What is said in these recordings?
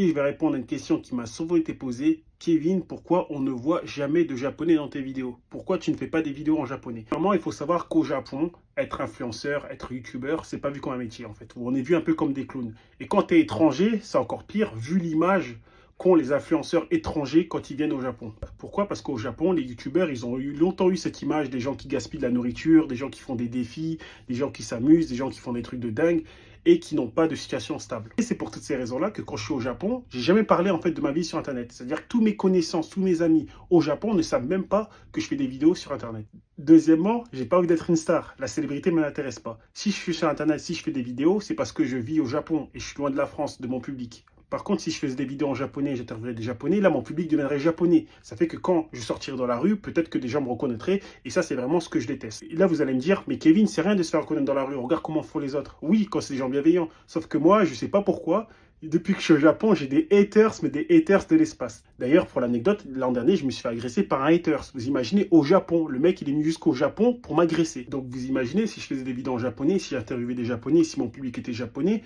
Et je vais répondre à une question qui m'a souvent été posée. Kevin, pourquoi on ne voit jamais de japonais dans tes vidéos? Pourquoi tu ne fais pas des vidéos en japonais? Vraiment, il faut savoir qu'au Japon, être influenceur, être youtubeur, c'est pas vu comme un métier en fait. On est vu un peu comme des clowns. Et quand tu es étranger, c'est encore pire, vu l'image qu'ont les influenceurs étrangers quand ils viennent au Japon. Pourquoi? Parce qu'au Japon, les youtubeurs, ils ont longtemps eu cette image des gens qui gaspillent de la nourriture, des gens qui font des défis, des gens qui s'amusent, des gens qui font des trucs de dingue et qui n'ont pas de situation stable. Et c'est pour toutes ces raisons-là que quand je suis au Japon, j'ai jamais parlé en fait de ma vie sur Internet. C'est-à-dire que tous mes connaissances, tous mes amis au Japon ne savent même pas que je fais des vidéos sur Internet. Deuxièmement, j'ai pas envie d'être une star. La célébrité ne m'intéresse pas. Si je suis sur Internet, si je fais des vidéos, c'est parce que je vis au Japon et je suis loin de la France, de mon public. Par contre, si je faisais des vidéos en japonais, j'interviewerais des japonais, là, mon public deviendrait japonais. Ça fait que quand je sortirais dans la rue, peut-être que des gens me reconnaîtraient. Et ça, c'est vraiment ce que je déteste. Et là, vous allez me dire, mais Kevin, c'est rien de se faire reconnaître dans la rue. Regarde comment font les autres. Oui, quand c'est des gens bienveillants. Sauf que moi, je sais pas pourquoi. Depuis que je suis au Japon, j'ai des haters, mais des haters de l'espace. D'ailleurs, pour l'anecdote, l'an dernier, je me suis fait agresser par un haters. Vous imaginez, au Japon, le mec, il est venu jusqu'au Japon pour m'agresser. Donc, vous imaginez, si je faisais des vidéos en japonais, si j'interviewais des japonais, si mon public était japonais,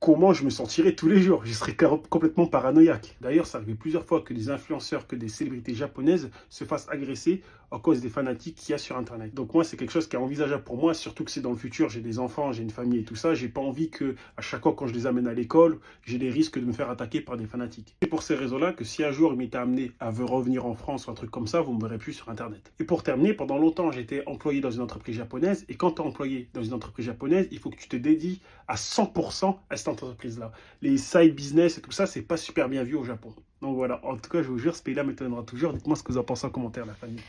comment je me sentirais tous les jours. Je serais complètement paranoïaque. D'ailleurs, ça arrivait plusieurs fois que des influenceurs, que des célébrités japonaises se fassent agresser à cause des fanatiques qu'il y a sur Internet. Donc moi, c'est quelque chose qui est envisageable pour moi, surtout que c'est dans le futur, j'ai des enfants, j'ai une famille et tout ça. J'ai pas envie que, à chaque fois quand je les amène à l'école, j'ai des risques de me faire attaquer par des fanatiques. C'est pour ces raisons-là que si un jour il m'était amené à revenir en France ou un truc comme ça, vous ne me verrez plus sur Internet. Et pour terminer, pendant longtemps, j'étais employé dans une entreprise japonaise. Et quand tu es employé dans une entreprise japonaise, il faut que tu te dédies à 100% à cette entreprise-là. Les side business et tout ça, c'est pas super bien vu au Japon. Donc voilà, en tout cas, je vous jure, ce pays-là m'étonnera toujours. Dites-moi ce que vous en pensez en commentaire, la famille.